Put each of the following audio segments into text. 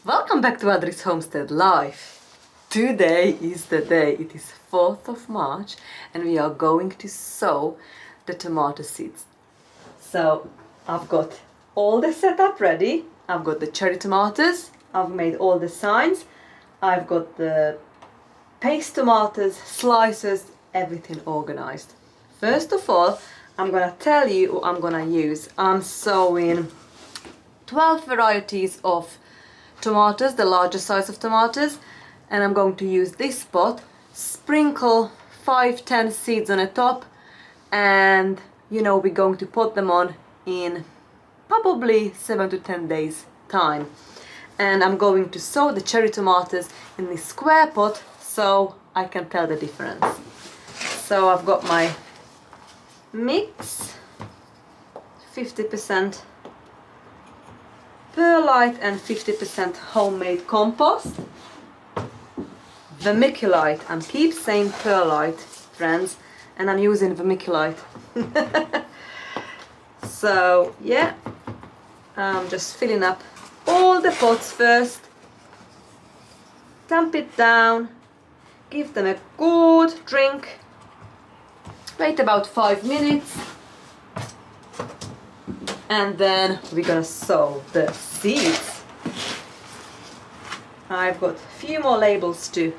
Welcome back to Adri's Homestead Life. Today is the day, it is 4th of March and we are going to sow the tomato seeds. So I've got all the setup ready. I've got the cherry tomatoes, I've made all the signs, I've got the paste tomatoes, slices, everything organized. First of all, I'm gonna tell you what I'm gonna use. I'm sowing 12 varieties of tomatoes, the larger size of tomatoes, and I'm going to use this pot, sprinkle 5-10 seeds on the top, and we're going to put them on in probably 7 to 10 days time. And I'm going to sow the cherry tomatoes in this square pot so I can tell the difference. So I've got my mix, 50% perlite and 50% homemade compost, vermiculite. I keep saying perlite, friends, and I'm using vermiculite. So yeah, I'm just filling up all the pots first, tamp it down, give them a good drink, wait about 5 minutes, and then we're gonna sow the seeds. I've got a few more labels to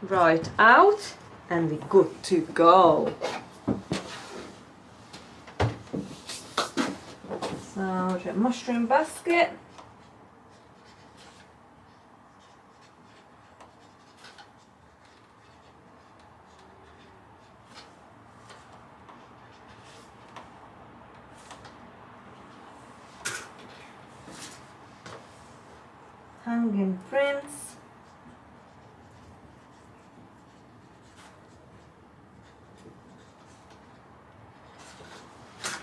write out and we're good to go. So the mushroom basket. Hanging prints.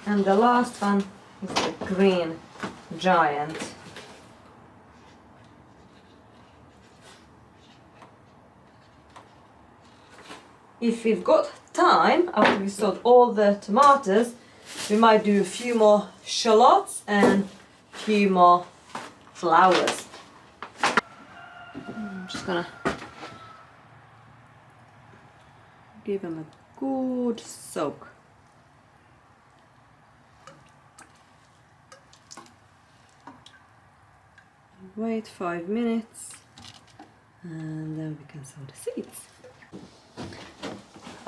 And the last one is the green giant. If we've got time, after we sowed all the tomatoes, we might do a few more shallots and a few more flowers. I'm just gonna give them a good soak. Wait 5 minutes and then we can sow the seeds.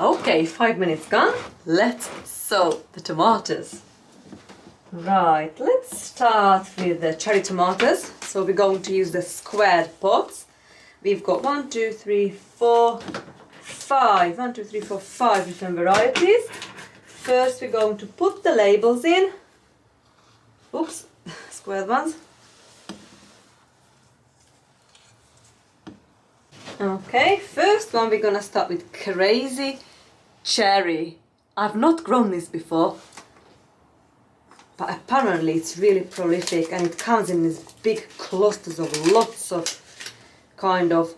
Okay, 5 minutes gone. Let's sow the tomatoes. Right, let's start with the cherry tomatoes. So we're going to use the squared pots. We've got 5 different varieties. First we're going to put the labels in. Oops, squared ones. Okay, first one we're gonna start with Crazy Cherry. I've not grown this before, but apparently it's really prolific and it comes in these big clusters of lots of kind of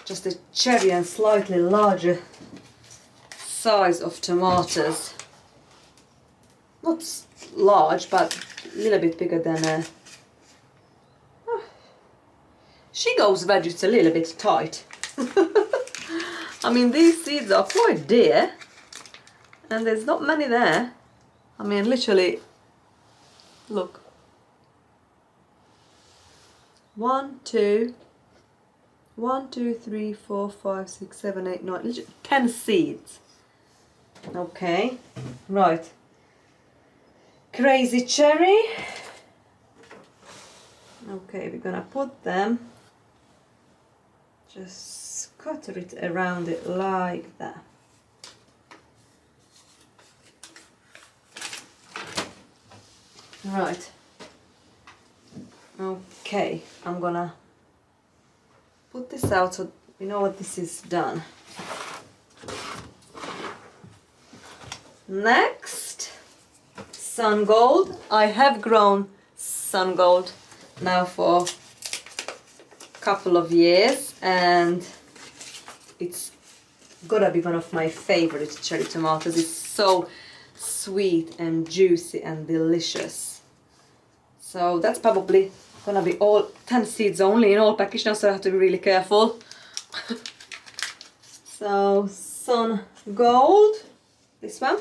just a cherry and slightly larger size of tomatoes. Not large, but a little bit bigger than a... She goes veg, it's a little bit tight. I mean, these seeds are quite dear and there's not many there. I mean, literally, look. 1, 2, 3, 4, 5, 6, 7, 8, 9, literally 10 seeds. Okay, right. Crazy Cherry. Okay, we're gonna put them, just scatter it around it like that. Right. Okay, I'm gonna put this out so you know what this is done. Next, sun gold. I have grown sun gold now for a couple of years and it's gotta be one of my favorite cherry tomatoes. It's so sweet and juicy and delicious. So that's probably Gonna be all 10 seeds only in all package now, so I have to be really careful. So Sun Gold, this one.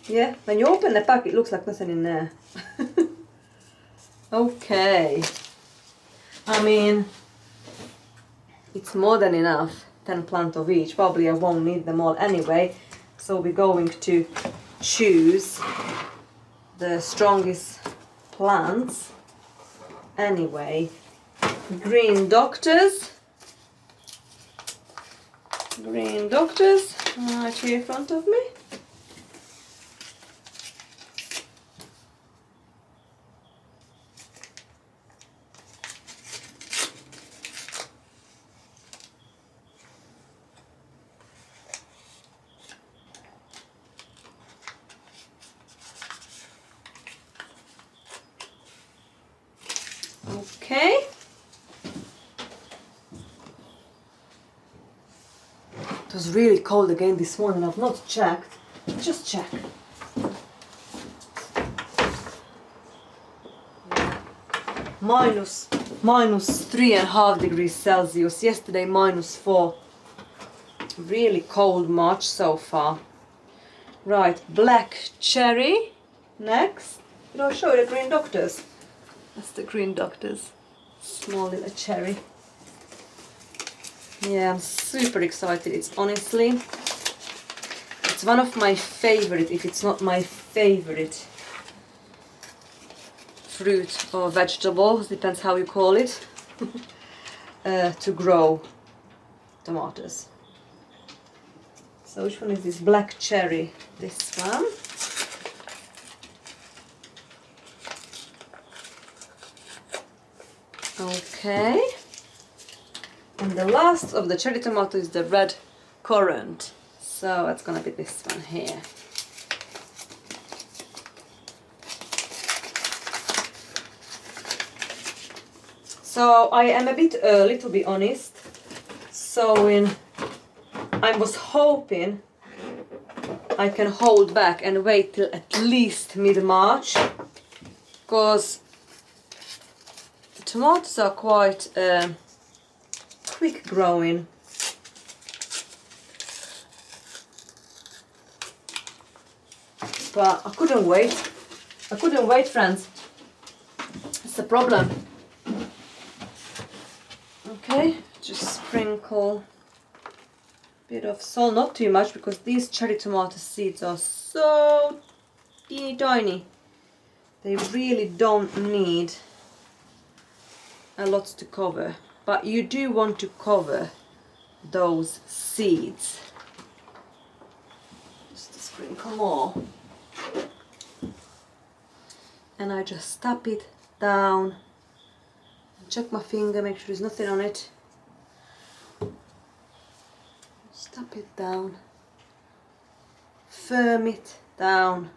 Yeah, when you open the pack it looks like nothing in there. Okay, I mean it's more than enough, 10 plants of each. Probably I won't need them all anyway, so we're going to choose the strongest plants anyway. Green Doctors. Green Doctors, right here in front of me. Okay. It was really cold again this morning. I've not checked. Just check. Minus 3.5 degrees Celsius. Yesterday -4. Really cold March so far. Right, Black Cherry next. Did I show you the Green Doctors? That's the Green Doctors. Small little cherry. Yeah, I'm super excited. It's honestly, it's one of my favorite, if it's not my favorite fruit or vegetable, depends how you call it, to grow tomatoes. So which one is this? Black Cherry. This one. Okay. And the last of the cherry tomato is the red currant. So it's gonna be this one here. So I am a bit early, to be honest. So I was hoping I can hold back and wait till at least mid-March, because the tomatoes are quite quick growing. But I couldn't wait. I couldn't wait, friends. That's the problem. Okay, just sprinkle a bit of salt, not too much, because these cherry tomato seeds are so teeny tiny. They really don't need a lot to cover, but you do want to cover those seeds. Just a sprinkle more. And I just tap it down. Check my finger, make sure there's nothing on it. Just tap it down. Firm it down.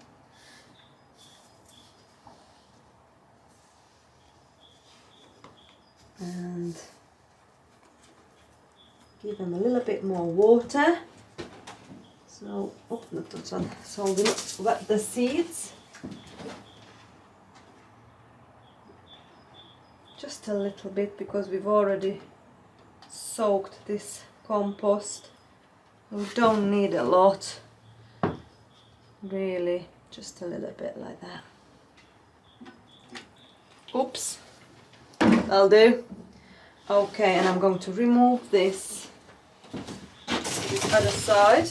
And give them a little bit more water. So, oh, not that one. So we wet the seeds. Just a little bit, because we've already soaked this compost. We don't need a lot, really, just a little bit like that. Oops, that'll do. Okay, and I'm going to remove this other side.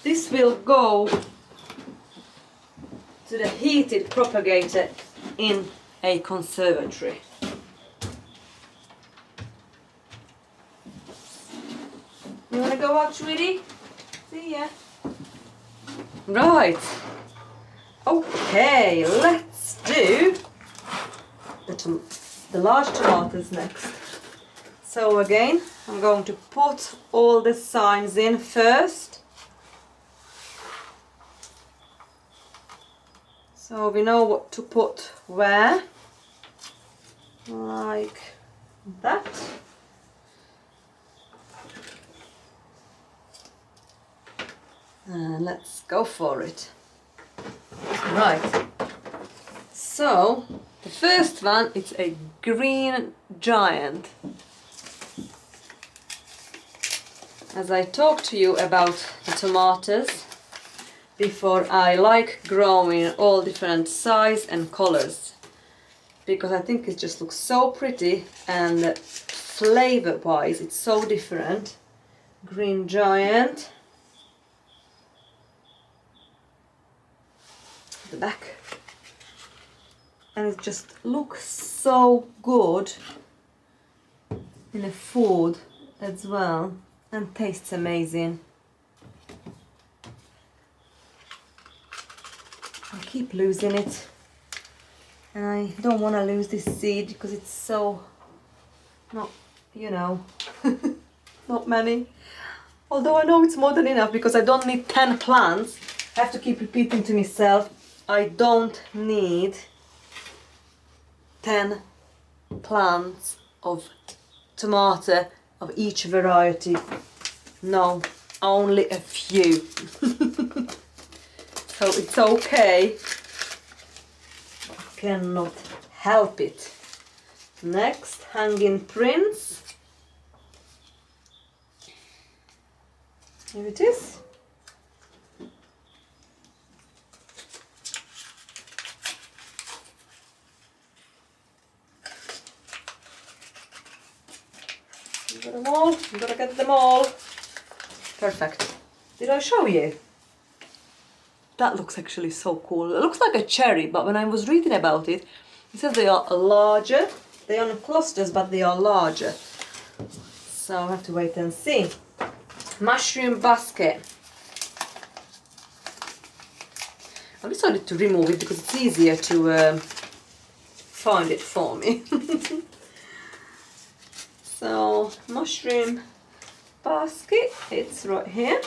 This will go to the heated propagator in a conservatory. You wanna go out, sweetie? See ya. Right. Okay, let's do the large tomatoes next. So again, I'm going to put all the signs in first. So we know what to put where, like that. And let's go for it. Right, So the first one, it's a green giant. As I talked to you about the tomatoes before, I like growing all different size and colors because I think it just looks so pretty, and flavor wise it's so different. Green giant. The back. And it just looks so good in a food as well, and tastes amazing. I keep losing it, and I don't want to lose this seed because it's so not, you know, not many. Although I know it's more than enough because I don't need 10 plants. I have to keep repeating to myself, I don't need 10 plants of tomato of each variety. No, only a few. So it's okay. I cannot help it. Next, Hanging Prince. Here it is. You got them all. You gotta get them all. Perfect. Did I show you? That looks actually so cool. It looks like a cherry, but when I was reading about it, it says they are larger. They are in clusters, but they are larger. So I have to wait and see. Mushroom basket. I decided to remove it because it's easier to find it for me. So, mushroom basket, it's right here.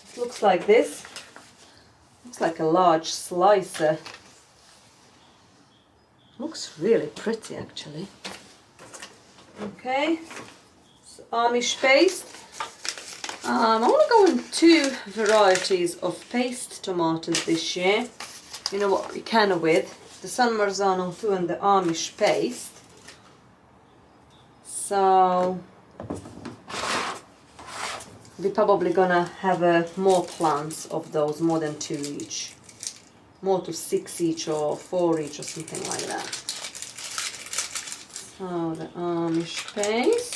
It looks like this. Looks like a large slicer. Looks really pretty actually. Okay, so Amish paste. I want to go in 2 varieties of paste tomatoes this year. You know what we can with? The San Marzano 2 and the Amish paste. So we're probably gonna have more plants of those, more than 2 each. More to 6 each or 4 each or something like that. So the Amish paste.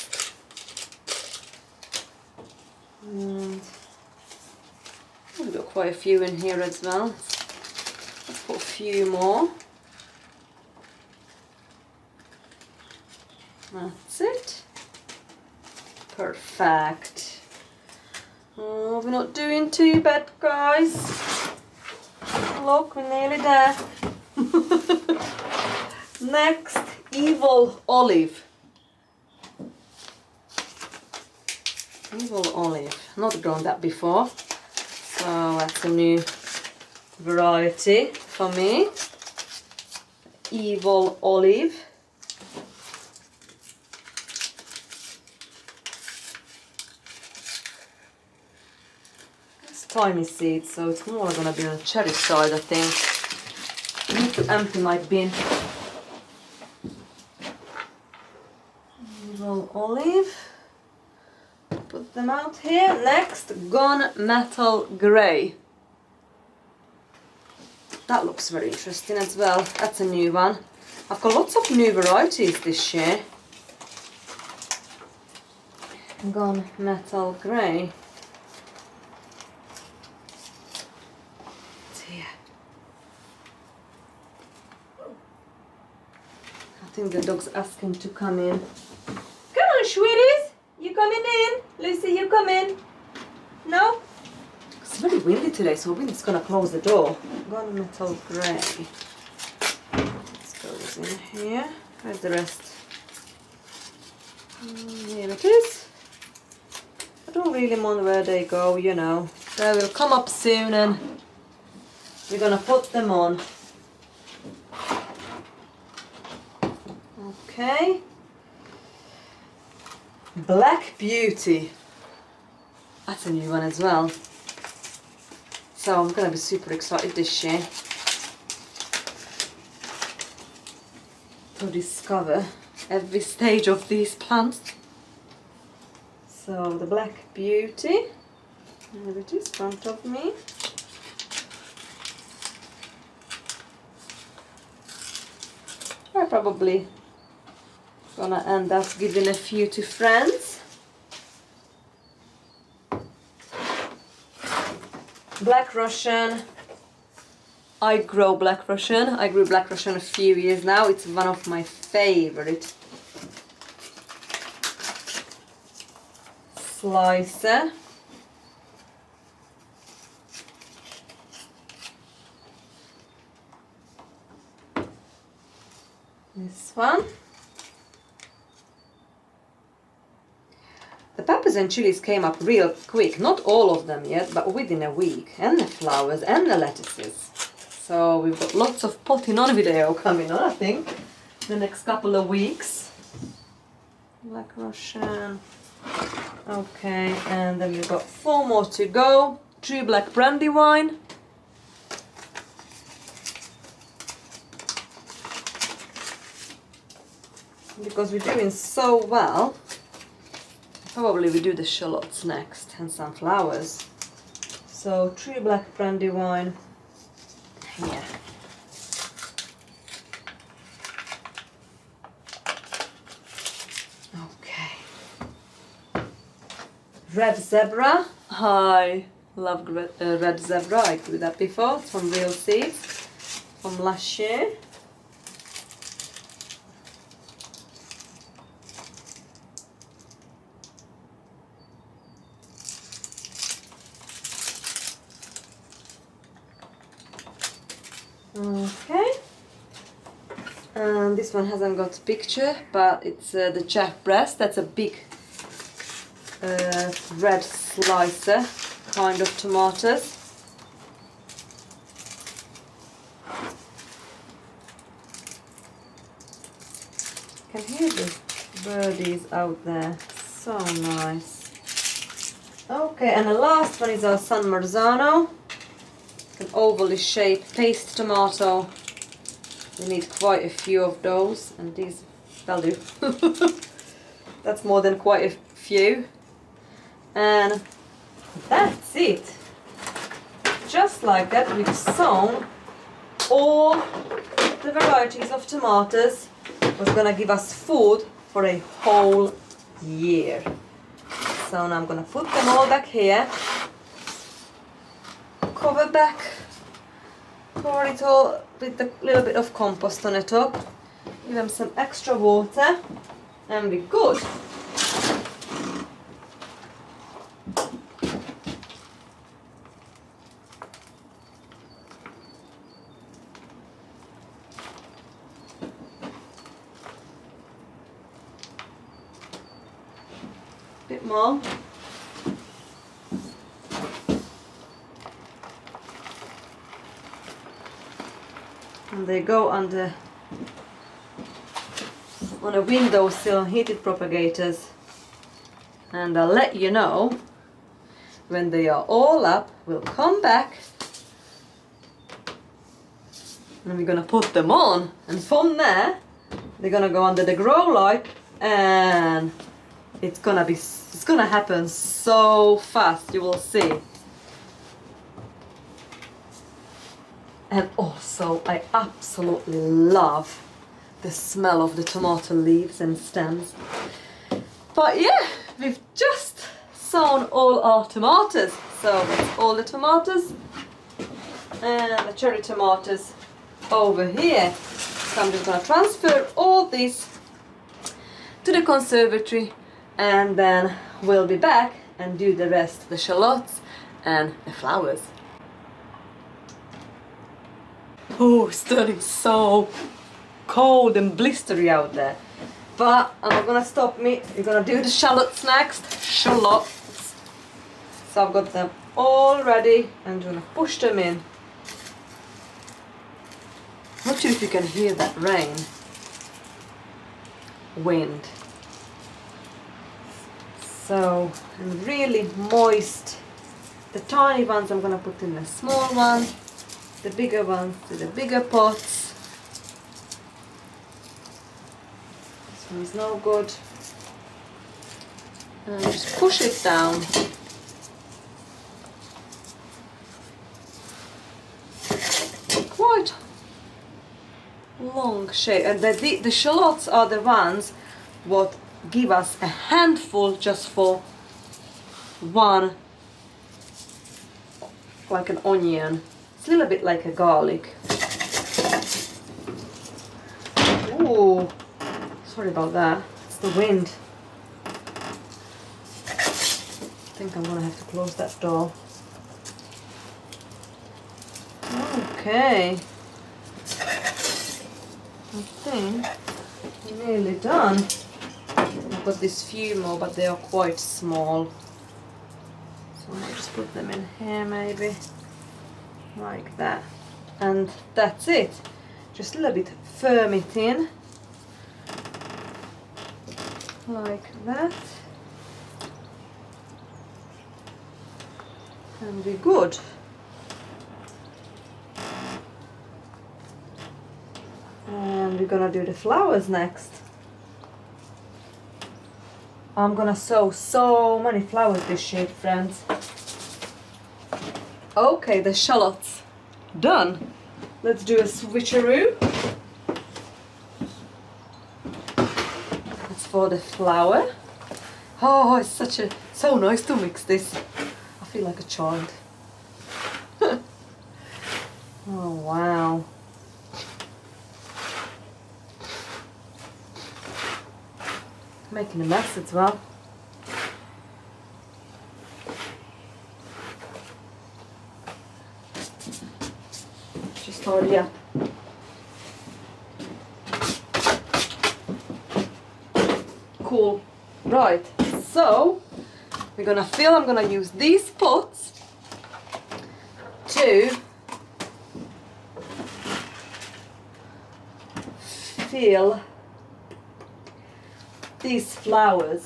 And we've got quite a few in here as well. Let's put a few more. That's it. Perfect. Oh, we're not doing too bad, guys. Look, we're nearly there. Next, Evil Olive. Evil Olive. Not grown that before. So that's a new variety for me. Evil Olive. It's tiny seeds, so it's more going to be on the cherry side, I think. I need to empty my bin. Evil Olive. Put them out here. Next, Gunmetal Grey. That looks very interesting as well. That's a new one. I've got lots of new varieties this year. Gunmetal Grey. It's here. I think the dog's asking to come in. Come on, sweeties! You coming in? Lucy, you come in? No? It's very windy today, so wind's gonna close the door. Gunmetal Grey. Let's go this in here. Where's the rest? Here it is. I don't really mind where they go, you know. They will come up soon and we're gonna put them on. Okay. Black Beauty. That's a new one as well. So I'm gonna be super excited this year to discover every stage of these plants. So the Black Beauty, there it is in front of me. I'm probably gonna end up giving a few to friends. Black Russian. I grow Black Russian. I grew Black Russian a few years now. It's one of my favorite slicer. This one. The peppers and chilies came up real quick, not all of them yet, but within a week. And the flowers and the lettuces. So we've got lots of potting on video coming on, I think, the next couple of weeks. Black Russian. Okay, and then we've got 4 more to go. True Black Brandywine. Because we're doing so well, probably we do the shallots next and some flowers. So True Black Brandywine here. Okay. Red Zebra. I love Red Zebra. I grew that before. It's from real seeds from last year. Okay, and this one hasn't got a picture, but it's the Jack Breast. That's a big red slicer kind of tomatoes. You can hear the birdies out there, so nice. Okay, and the last one is our San Marzano. An ovally shaped paste tomato. We need quite a few of those, and these, they'll do. That's more than quite a few. And that's it. Just like that, we've sown all the varieties of tomatoes. Was gonna give us food for a whole year. So now I'm gonna put them all back here. Cover back, pour it all with a little bit of compost on the top, give them some extra water, and be good. Bit more. And they go on a windowsill, heated propagators, and I'll let you know when they are all up. We'll come back and we're gonna put them on, and from there they're gonna go under the grow light, and it's gonna happen so fast, you will see. And also, I absolutely love the smell of the tomato leaves and stems. But yeah, we've just sown all our tomatoes. So that's all the tomatoes and the cherry tomatoes over here. So I'm just gonna transfer all this to the conservatory, and then we'll be back and do the rest, the shallots and the flowers. Oh, it's turning so cold and blistery out there. But I'm not gonna stop me. We're gonna do the shallots next. Shallots. So I've got them all ready. I'm gonna push them in. Not sure if you can hear that rain. Wind. So, and really moist. The tiny ones I'm gonna put in the small one, the bigger ones to the bigger pots. This one is no good. And just push it down. Quite long shape, and the shallots are the ones what give us a handful just for one, like an onion. It's a little bit like a garlic. Ooh, sorry about that. It's the wind. I think I'm gonna have to close that door. Okay. I think we're nearly done. I've got these few more, but they are quite small. So I'll just put them in here maybe. Like that. And that's it. Just a little bit firm it in. Like that. And we're good. And we're gonna do the flowers next. I'm gonna sow so many flowers this year, friends. Okay, the shallots done. Let's do a switcheroo. That's for the flower. Oh, it's so nice to mix this. I feel like a child. Oh wow. Making a mess as well. Just hurry up. Cool. Right, so I'm gonna use these pots to fill these flowers.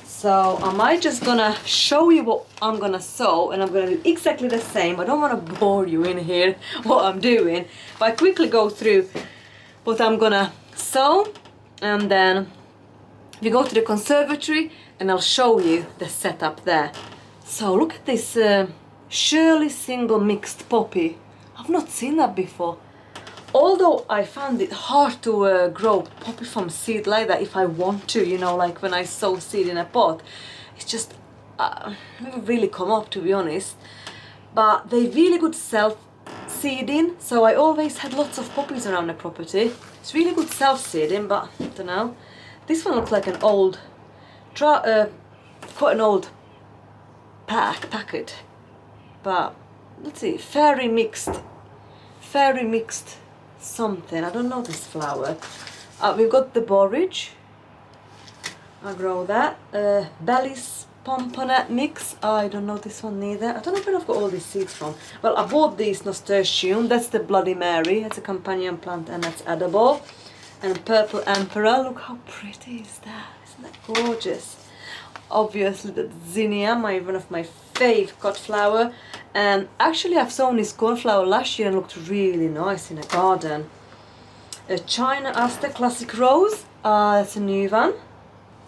So am I just gonna show you what I'm gonna sow, and I'm gonna do exactly the same. I don't want to bore you in here what I'm doing, but I quickly go through what I'm gonna sow, and then we go to the conservatory and I'll show you the setup there. So look at this Shirley single mixed poppy. I've not seen that before. Although I found it hard to grow poppy from seed like that if I want to, you know, like when I sow seed in a pot. It's just never really come up, to be honest. But they really good self-seeding, so I always had lots of poppies around the property. It's really good self-seeding, but I don't know. This one looks like an old, quite an old packet. But let's see, fairy mixed something. I don't know this flower. We've got the borage. I grow that. Bellis pomponette mix. I don't know this one neither. I don't know where I've got all these seeds from. Well, I bought these nasturtium. That's the Bloody Mary. It's a companion plant and that's edible. And purple emperor. Look how pretty is that. Isn't that gorgeous? Obviously the zinnia, one of my fave cut flower. And actually I've sown this cornflower last year and looked really nice in a garden. A China Aster Classic Rose, that's a new one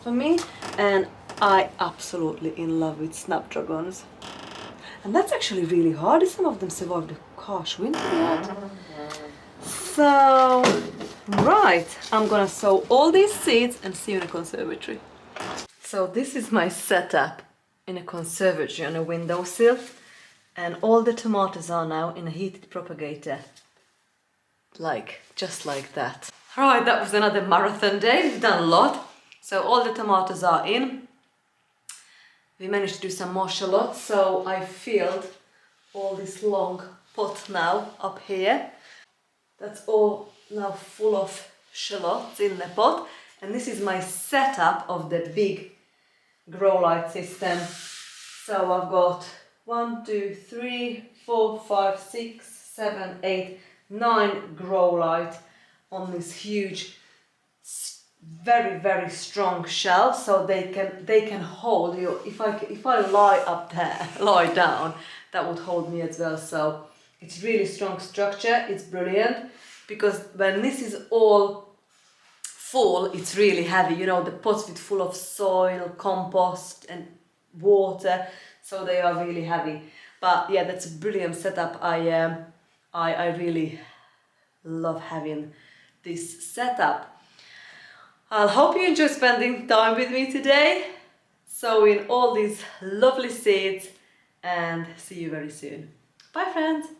for me. And I absolutely in love with snapdragons. And that's actually really hard. Some of them survive the harsh winter yet. So, right, I'm gonna sow all these seeds and see you in the conservatory. So this is my setup in a conservatory on a windowsill, and all the tomatoes are now in a heated propagator, just like that. Right, that was another marathon day. We've done a lot. So all the tomatoes are in. We managed to do some more shallots, so I filled all this long pot now up here. That's all now full of shallots in the pot, and this is my setup of the big grow light system. So I've got 1, 2, 3, 4, 5, 6, 7, 8, 9 grow light on this huge very strong shelves, so they can hold you. If I lie up there, lie down, that would hold me as well. So it's really strong structure. It's brilliant because when this is all full, it's really heavy. You know, the pots with full of soil, compost, and water, so they are really heavy. But yeah, that's a brilliant setup. I really love having this setup. I hope you enjoy spending time with me today, sowing all these lovely seeds, and see you very soon. Bye friends!